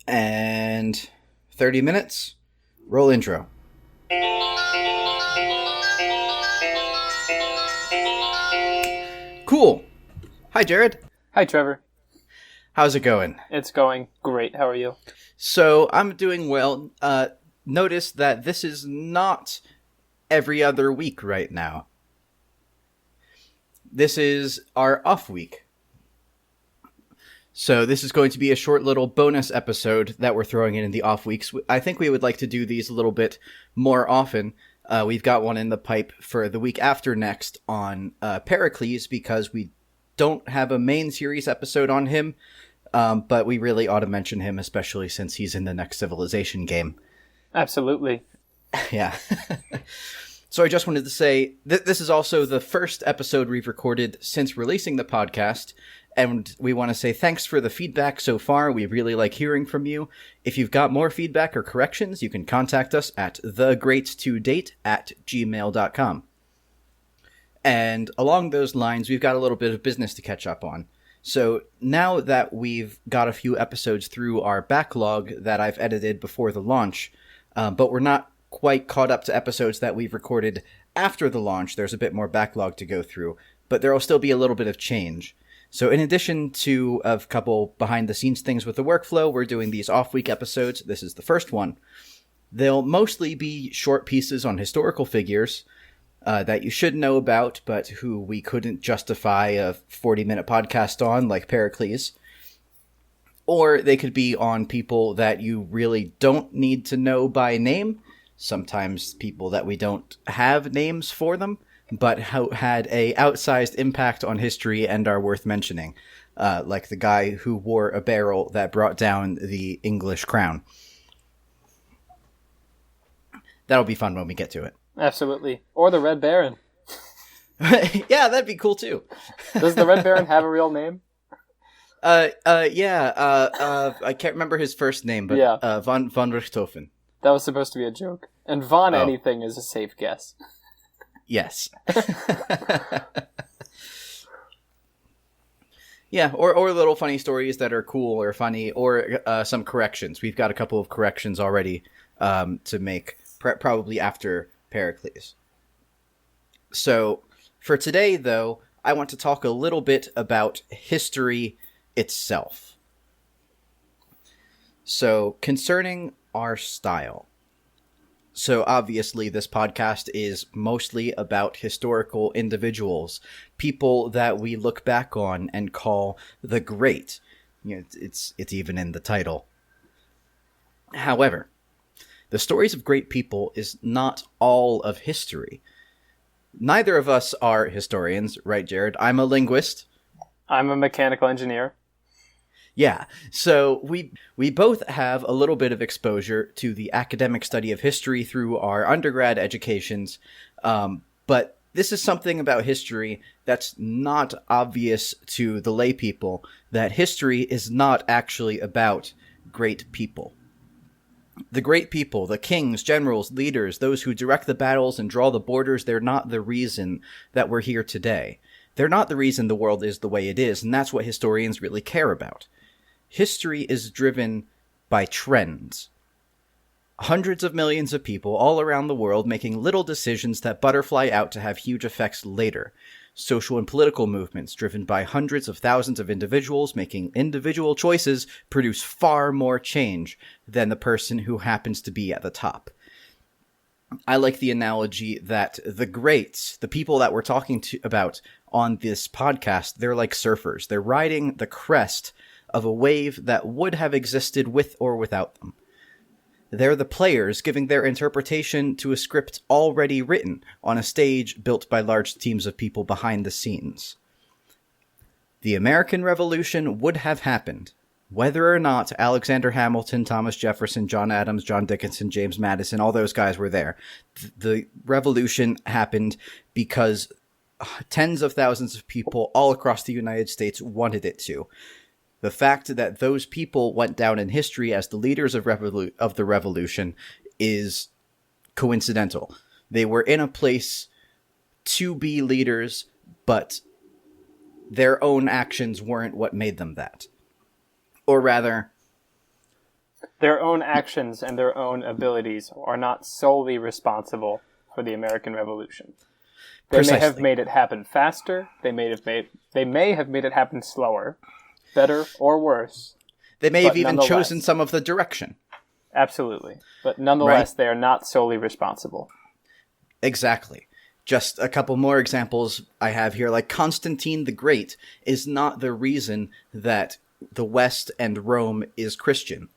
And 30 minutes. Roll intro. Cool. Hi, Jared. Hi, Trevor. How's it going? It's going great. How are you? So, I'm doing well. Notice that this is not every other week right now. This is our off week. So this is going to be a short little bonus episode that we're throwing in the off weeks. I think we would like to do these a little bit more often. We've got one in the pipe for the week after next on Pericles, because we don't have a main series episode on him, but we really ought to mention him, especially since he's in the next Civilization game. Absolutely. Yeah. So I just wanted to say this is also the first episode we've recorded since releasing the podcast. And we want to say thanks for the feedback so far. We really like hearing from you. If you've got more feedback or corrections, you can contact us at thegreat2date@gmail.com. And along those lines, we've got a little bit of business to catch up on. So now that we've got a few episodes through our backlog that I've edited before the launch, but we're not quite caught up to episodes that we've recorded after the launch, there's a bit more backlog to go through, but there will still be a little bit of change. So in addition to a couple behind-the-scenes things with the workflow, we're doing these off-week episodes. This is the first one. They'll mostly be short pieces on historical figures that you should know about, but who we couldn't justify a 40-minute podcast on, like Pericles. Or they could be on people that you really don't need to know by name, sometimes people that we don't have names for them, but had a outsized impact on history and are worth mentioning, like the guy who wore a barrel that brought down the English crown. That'll be fun when we get to it. Absolutely. Or the Red Baron. Yeah, that'd be cool too. Does the Red Baron have a real name? I can't remember his first name, but yeah. Von Richthofen. That was supposed to be a joke. And Von anything is a safe guess. Yes. Yeah, or little funny stories that are cool or funny, or some corrections. We've got a couple of corrections already to make, probably after Pericles. So, for today, though, I want to talk a little bit about history itself. So, concerning our style. So obviously this podcast is mostly about historical individuals, people that we look back on and call the great. You know, it's even in the title. However, the stories of great people is not all of history. Neither of us are historians, right, Jared? I'm a linguist. I'm a mechanical engineer. Yeah, so we both have a little bit of exposure to the academic study of history through our undergrad educations, but this is something about history that's not obvious to the lay people, that history is not actually about great people. The great people, the kings, generals, leaders, those who direct the battles and draw the borders, they're not the reason that we're here today. They're not the reason the world is the way it is, and that's what historians really care about. History is driven by trends. Hundreds of millions of people all around the world making little decisions that butterfly out to have huge effects later. Social and political movements driven by hundreds of thousands of individuals making individual choices produce far more change than the person who happens to be at the top. I like the analogy that the greats, the people that we're talking about on this podcast, they're like surfers. They're riding the crest of a wave that would have existed with or without them. They're the players giving their interpretation to a script already written on a stage built by large teams of people behind the scenes. The American Revolution would have happened, whether or not Alexander Hamilton, Thomas Jefferson, John Adams, John Dickinson, James Madison, all those guys were there. The revolution happened because tens of thousands of people all across the United States wanted it to. The fact that those people went down in history as the leaders of the revolution is coincidental. They were in a place to be leaders, but their own actions weren't what made them that. Or rather, their own actions and their own abilities are not solely responsible for the American Revolution. They may have made it happen faster. They may have made it happen slower, better or worse. They may have even chosen some of the direction. Absolutely. But nonetheless, They are not solely responsible. Exactly. Just a couple more examples I have here, like Constantine the Great is not the reason that the West and Rome is Christian.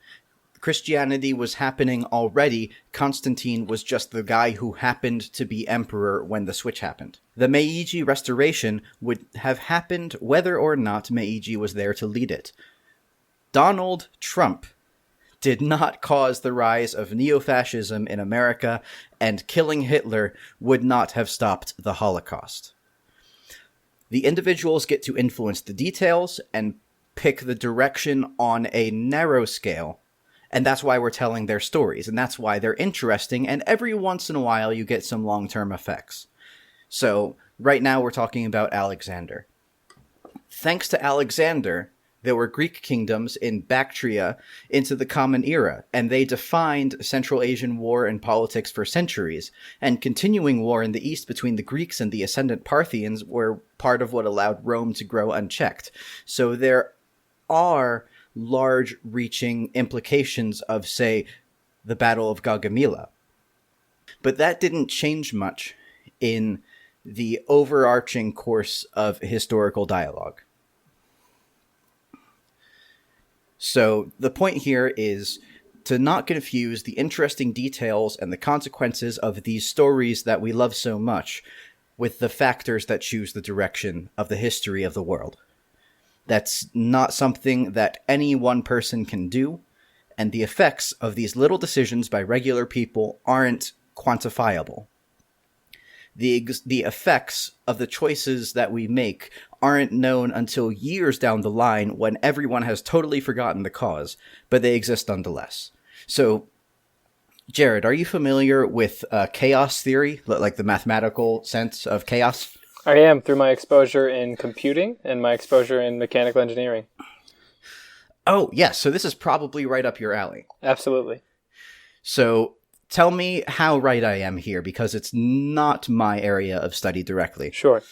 Christianity was happening already. Constantine was just the guy who happened to be emperor when the switch happened. The Meiji Restoration would have happened whether or not Meiji was there to lead it. Donald Trump did not cause the rise of neo-fascism in America, and killing Hitler would not have stopped the Holocaust. The individuals get to influence the details and pick the direction on a narrow scale, and that's why we're telling their stories, and that's why they're interesting, and every once in a while you get some long-term effects. So, right now we're talking about Alexander. Thanks to Alexander, there were Greek kingdoms in Bactria into the Common Era, and they defined Central Asian war and politics for centuries, and continuing war in the East between the Greeks and the ascendant Parthians were part of what allowed Rome to grow unchecked. So there are large-reaching implications of, say, the Battle of Gaugamela. But that didn't change much in the overarching course of historical dialogue. So the point here is to not confuse the interesting details and the consequences of these stories that we love so much with the factors that choose the direction of the history of the world. That's not something that any one person can do, and the effects of these little decisions by regular people aren't quantifiable. The effects of the choices that we make aren't known until years down the line when everyone has totally forgotten the cause, but they exist nonetheless. So, Jared, are you familiar with chaos theory, like the mathematical sense of chaos? I am, through my exposure in computing and my exposure in mechanical engineering. Oh, yes. So this is probably right up your alley. Absolutely. So tell me how right I am here, because it's not my area of study directly. Sure.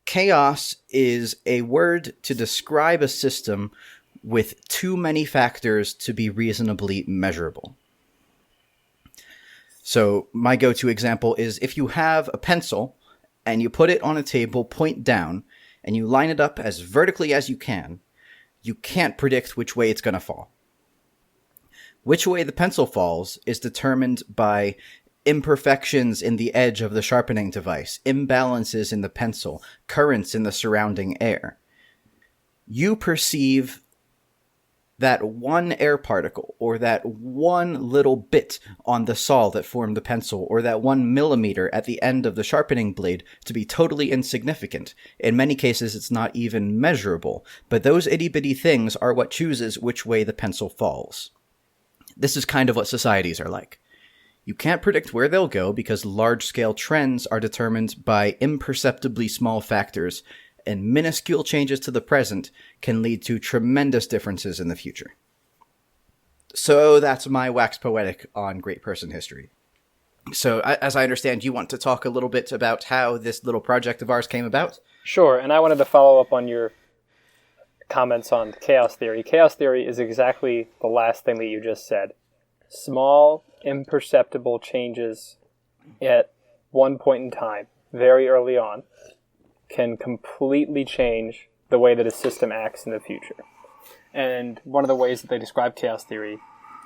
Chaos is a word to describe a system with too many factors to be reasonably measurable. So my go-to example is if you have a pencil and you put it on a table point down and you line it up as vertically as you can't predict which way it's going to fall. Which way the pencil falls is determined by imperfections in the edge of the sharpening device, imbalances in the pencil, currents in the surrounding air. You perceive that one air particle, or that one little bit on the saw that formed the pencil, or that 1 millimeter at the end of the sharpening blade to be totally insignificant. In many cases, it's not even measurable, but those itty-bitty things are what chooses which way the pencil falls. This is kind of what societies are like. You can't predict where they'll go because large-scale trends are determined by imperceptibly small factors, and minuscule changes to the present can lead to tremendous differences in the future. So that's my wax poetic on great person history. So, as I understand, you want to talk a little bit about how this little project of ours came about? Sure, and I wanted to follow up on your comments on chaos theory. Chaos theory is exactly the last thing that you just said. Small, imperceptible changes at one point in time, very early on, can completely change the way that a system acts in the future. And one of the ways that they describe chaos theory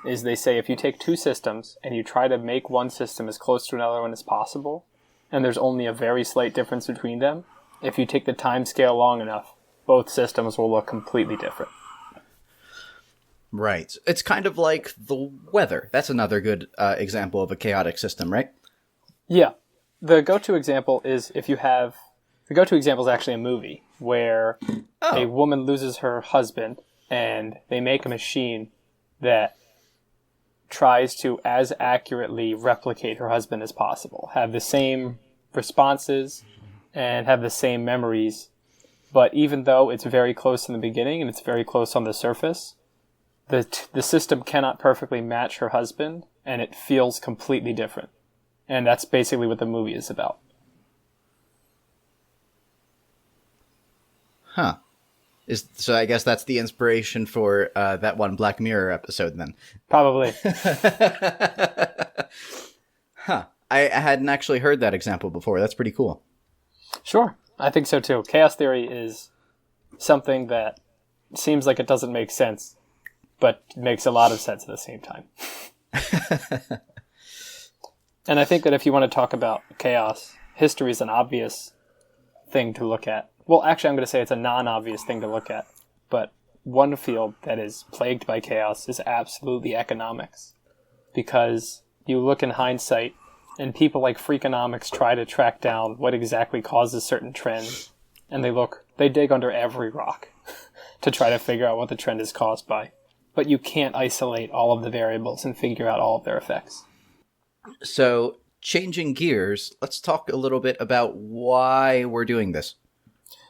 is they say if you take two systems and you try to make one system as close to another one as possible, and there's only a very slight difference between them, if you take the time scale long enough, both systems will look completely different. Right. It's kind of like the weather. That's another good example of a chaotic system, right? Yeah. The go-to example is the go-to example is actually a movie where a woman loses her husband and they make a machine that tries to as accurately replicate her husband as possible, have the same responses and have the same memories. But even though it's very close in the beginning and it's very close on the surface, the system cannot perfectly match her husband, and it feels completely different. And that's basically what the movie is about. Huh. So I guess that's the inspiration for that one Black Mirror episode then. Probably. Huh. I hadn't actually heard that example before. That's pretty cool. Sure. I think so too. Chaos theory is something that seems like it doesn't make sense, but makes a lot of sense at the same time. And I think that if you want to talk about chaos, history is an obvious thing to look at. Well, actually, I'm going to say it's a non-obvious thing to look at. But one field that is plagued by chaos is absolutely economics. Because you look in hindsight, and people like Freakonomics try to track down what exactly causes certain trends. And they dig under every rock to try to figure out what the trend is caused by. But you can't isolate all of the variables and figure out all of their effects. So, changing gears, let's talk a little bit about why we're doing this.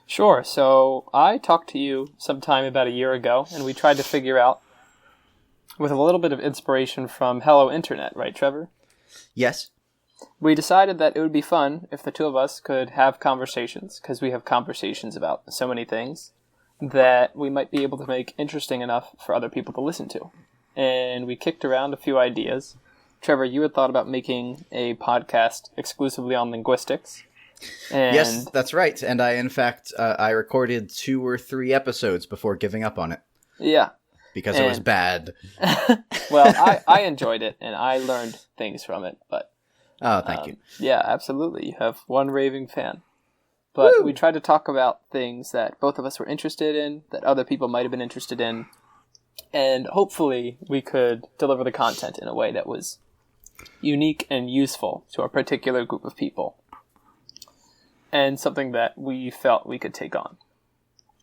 Sure. So I talked to you sometime about a year ago, and we tried to figure out, with a little bit of inspiration from Hello Internet, right, Trevor? Yes. We decided that it would be fun if the two of us could have conversations, because we have conversations about so many things, that we might be able to make interesting enough for other people to listen to. And we kicked around a few ideas. Trevor, you had thought about making a podcast exclusively on linguistics. And yes, that's right. And I, in fact, I recorded 2 or 3 episodes before giving up on it. Yeah. Because it was bad. Well, I enjoyed it, and I learned things from it. But oh, thank you. Yeah, absolutely. You have one raving fan. But Woo! We tried to talk about things that both of us were interested in, that other people might have been interested in, and hopefully we could deliver the content in a way that was unique and useful to a particular group of people, and something that we felt we could take on.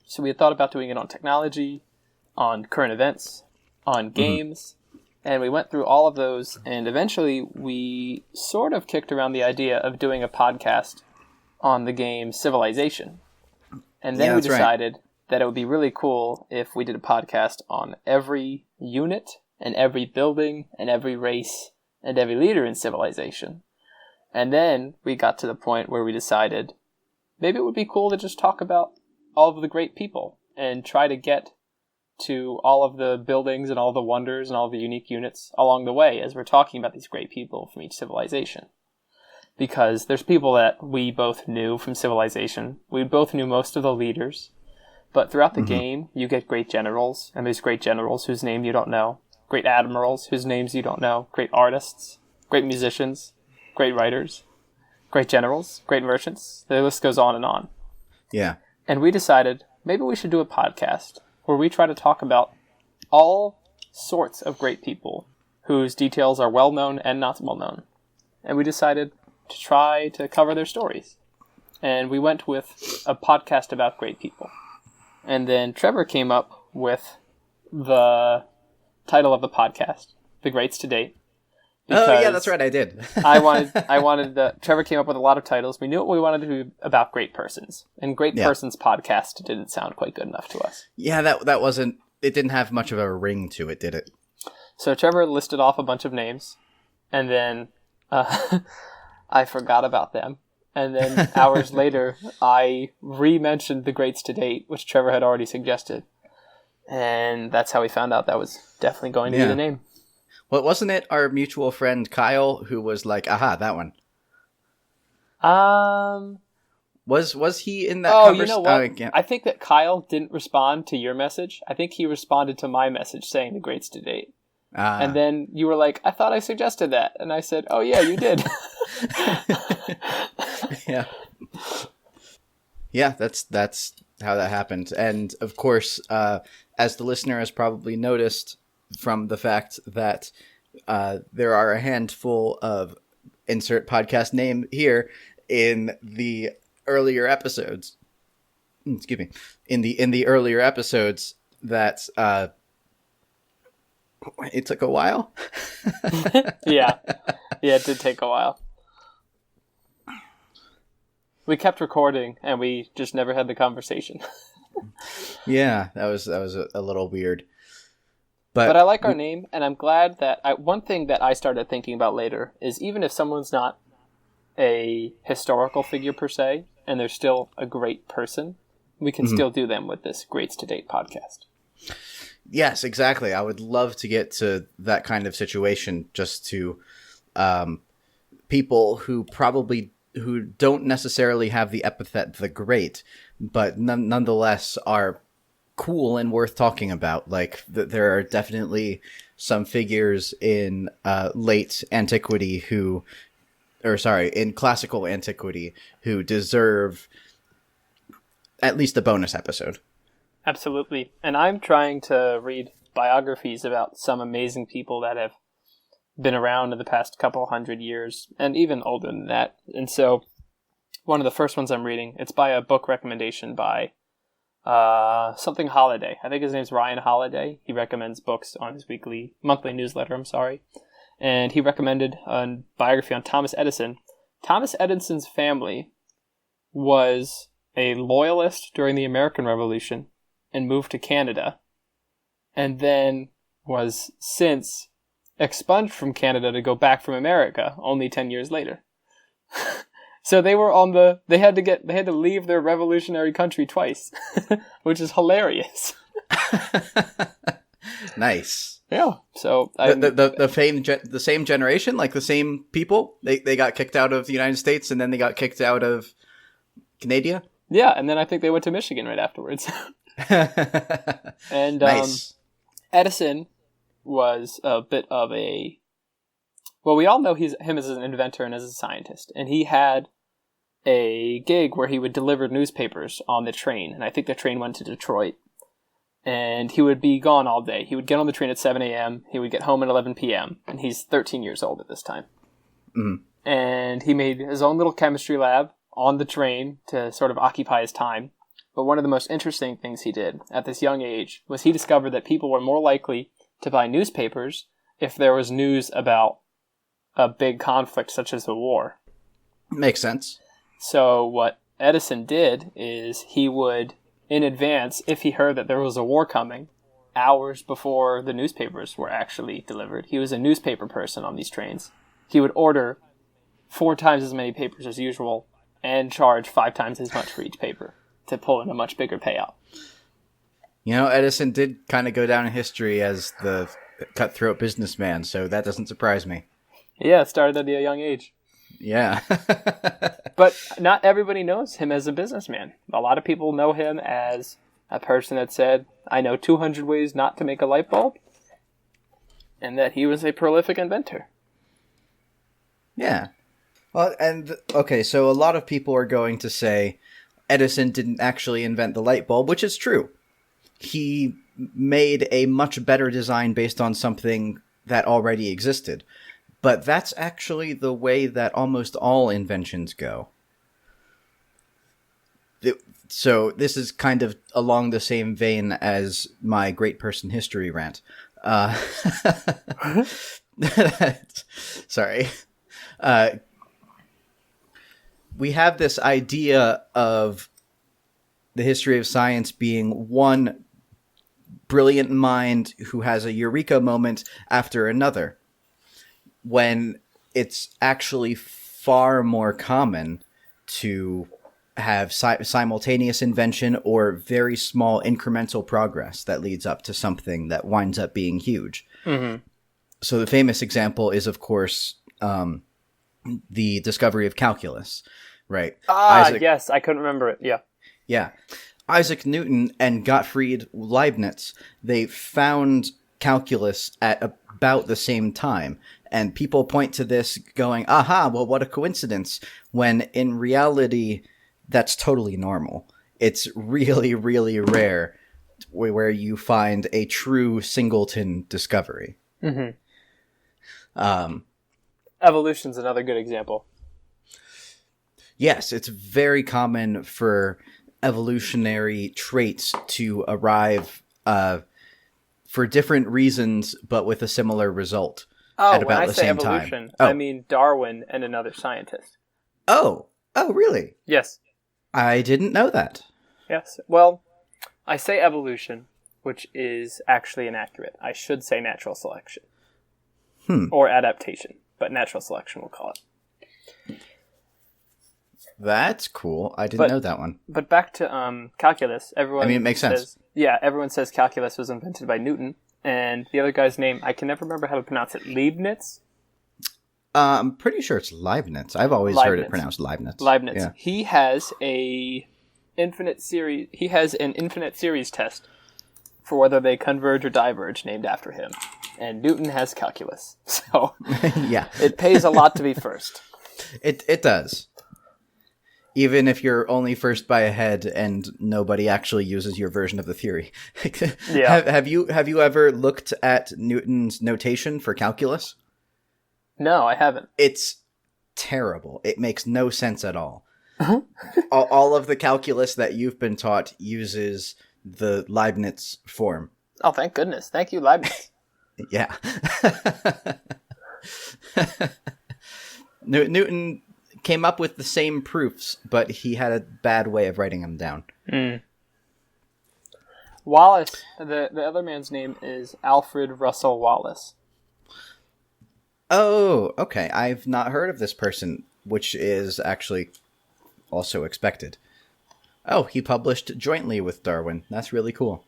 So we had thought about doing it on technology, on current events, on games, and we went through all of those, and eventually we sort of kicked around the idea of doing a podcast on the game Civilization. And then we decided that it would be really cool if we did a podcast on every unit, and every building, and every race, and every leader in Civilization. And then we got to the point where we decided maybe it would be cool to just talk about all of the great people and try to get to all of the buildings and all the wonders and all the unique units along the way as we're talking about these great people from each civilization. Because there's people that we both knew from Civilization. We both knew most of the leaders. But throughout the game, you get great generals, and there's great generals whose name you don't know. Great admirals whose names you don't know, great artists, great musicians, great writers, great generals, great merchants. The list goes on and on. Yeah. And we decided maybe we should do a podcast where we try to talk about all sorts of great people whose details are well known and not well known. And we decided to try to cover their stories. And we went with a podcast about great people. And then Trevor came up with the title of the podcast, The Greats to Date. Oh, yeah, that's right, I did. Trevor came up with a lot of titles. We knew what we wanted to do about great persons. And Great Persons Podcast didn't sound quite good enough to us. Yeah, that wasn't, it didn't have much of a ring to it, did it? So Trevor listed off a bunch of names, and then I forgot about them. And then hours later, I re-mentioned The Greats to Date, which Trevor had already suggested. And that's how we found out that was definitely going to be the name. Well, wasn't it our mutual friend Kyle who was like, aha, that one? Was he in that conversation? You know what? I think that Kyle didn't respond to your message. I think he responded to my message saying The Greats to Date. And then you were like, I thought I suggested that. And I said, oh, yeah, you did. Yeah. Yeah, that's how that happened. And, of course, as the listener has probably noticed from the fact that there are a handful of insert podcast name here in the earlier episodes. Excuse me. In the earlier episodes that it took a while. Yeah, it did take a while. We kept recording, and we just never had the conversation. Yeah, that was a little weird. But I like our name, and I'm glad that one thing that I started thinking about later is even if someone's not a historical figure per se, and they're still a great person, we can still do them with this Greats to Date podcast. Yes, exactly. I would love to get to that kind of situation, just to people who don't necessarily have the epithet the great, but nonetheless are cool and worth talking about. Like there are definitely some figures in in classical antiquity who deserve at least a bonus episode. Absolutely. And I'm trying to read biographies about some amazing people that have been around in the past couple hundred years, and even older than that. And so one of the first ones I'm reading, it's by a book recommendation by something Holiday. I think his name's Ryan Holiday. He recommends books on his monthly newsletter, and he recommended a biography on Thomas Edison. Thomas Edison's family was a loyalist during the American Revolution and moved to Canada, and then was since expunged from Canada to go back from America only 10 years later. So they were they had to leave their revolutionary country twice, which is hilarious. Nice. Yeah. So the same generation, like the same people, they got kicked out of the United States and then they got kicked out of Canada. Yeah, and then I think they went to Michigan right afterwards. And nice. Edison was a bit of a... Well, we all know him as an inventor and as a scientist. And he had a gig where he would deliver newspapers on the train. And I think the train went to Detroit. And he would be gone all day. He would get on the train at 7 a.m. He would get home at 11 p.m. And he's 13 years old at this time. Mm-hmm. And he made his own little chemistry lab on the train to sort of occupy his time. But one of the most interesting things he did at this young age was he discovered that people were more likely to buy newspapers if there was news about a big conflict such as a war. Makes sense. So what Edison did is he would, in advance, if he heard that there was a war coming, hours before the newspapers were actually delivered, he was a newspaper person on these trains. He would order 4 times as many papers as usual and charge 5 times as much for each paper to pull in a much bigger payout. You know, Edison did kind of go down in history as the cutthroat businessman, so that doesn't surprise me. Yeah, started at a young age. Yeah. But not everybody knows him as a businessman. A lot of people know him as a person that said, I know 200 ways not to make a light bulb, and that he was a prolific inventor. Yeah. Well, and, okay, so a lot of people are going to say Edison didn't actually invent the light bulb, which is true. He made a much better design based on something that already existed. But that's actually the way that almost all inventions go. So this is kind of along the same vein as my great person history rant. Sorry. We have this idea of the history of science being one brilliant mind who has a eureka moment after another, when it's actually far more common to have simultaneous invention or very small incremental progress that leads up to something that winds up being huge. Mm-hmm. So the famous example is, of course, the discovery of calculus, right? Yes, I couldn't remember it. Yeah. Yeah. Isaac Newton and Gottfried Leibniz, they found calculus at about the same time. And people point to this going, aha, well, what a coincidence, when in reality, that's totally normal. It's really, really rare where you find a true singleton discovery. Mm-hmm. Evolution's another good example. Yes, it's very common for evolutionary traits to arrive for different reasons, but with a similar result. Oh, at about when I the say same evolution, time. Oh. I mean Darwin and another scientist. Oh, really? Yes. I didn't know that. Yes. Well, I say evolution which is actually inaccurate. I should say natural selection. Or adaptation, but natural selection we'll call it. That's cool. I didn't know that one. But back to calculus. Everyone it makes sense. Yeah, everyone says calculus was invented by Newton, and the other guy's name, I can never remember how to pronounce it. Leibniz? I'm pretty sure it's Leibniz. I've always heard it pronounced Leibniz. Leibniz. Yeah. He has an infinite series test for whether they converge or diverge named after him. And Newton has calculus. So yeah. It pays a lot to be first. It does. Even if you're only first by a head and nobody actually uses your version of the theory. Yeah. Have you ever looked at Newton's notation for calculus? No, I haven't. It's terrible. It makes no sense at all. All of the calculus that you've been taught uses the Leibniz form. Oh, thank goodness. Thank you, Leibniz. Yeah. Newton came up with the same proofs, but he had a bad way of writing them down. Wallace, the other man's name is Alfred Russel Wallace. Oh, okay. I've not heard of this person, which is actually also expected. Oh, he published jointly with Darwin. That's really cool.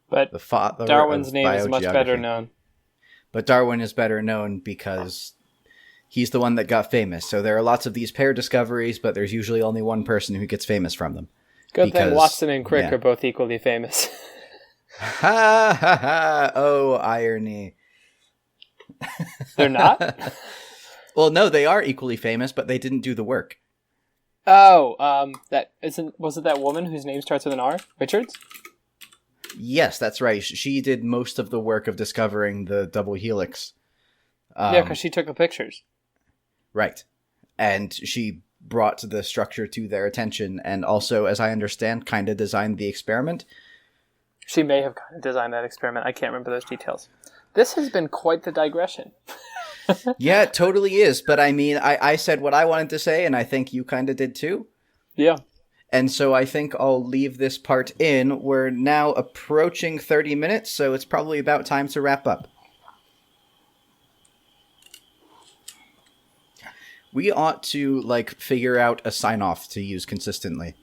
But the father Darwin's name is much better known. But Darwin is better known because he's the one that got famous. So there are lots of these pair discoveries, but there's usually only one person who gets famous from them. Good thing Watson and Crick are both equally famous. Ha ha ha! Oh, irony. They're not? Well, no, they are equally famous, but they didn't do the work. Oh, was it that woman whose name starts with an R? Richards? Yes, that's right. She did most of the work of discovering the double helix. Yeah, because she took the pictures. Right. And she brought the structure to their attention and also, as I understand, kind of designed the experiment. She may have kind of designed that experiment. I can't remember those details. This has been quite the digression. Yeah, it totally is. But I mean, I said what I wanted to say, and I think you kind of did too. Yeah. And so I think I'll leave this part in. We're now approaching 30 minutes, so it's probably about time to wrap up. We ought to, figure out a sign-off to use consistently.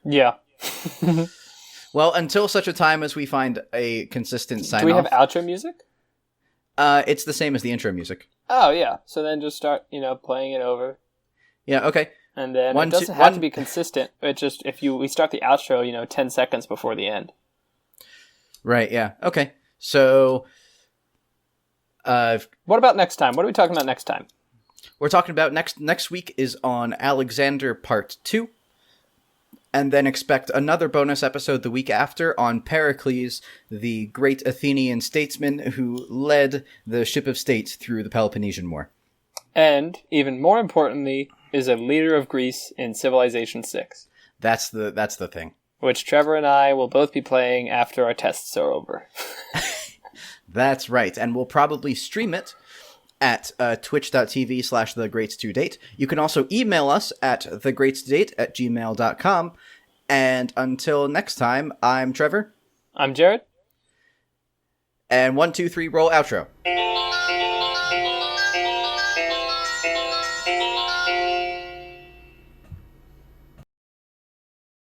Yeah. Well, until such a time as we find a consistent sign-off. Do we have outro music? It's the same as the intro music. Oh, yeah. So then just start, playing it over. Yeah, okay. And then it doesn't have to be consistent. It just, we start the outro, 10 seconds before the end. Right, yeah. Okay. So, what about next time? What are we talking about next time? We're talking about next week is on Alexander Part 2. And then expect another bonus episode the week after on Pericles, the great Athenian statesman who led the ship of state through the Peloponnesian War. And, even more importantly, is a leader of Greece in Civilization 6. That's the thing. Which Trevor and I will both be playing after our tests are over. That's right, and we'll probably stream it at twitch.tv/thegreats2date. You can also email us at thegreatstodate@gmail.com. And until next time, I'm Trevor. I'm Jared. And 1, 2, 3, roll outro.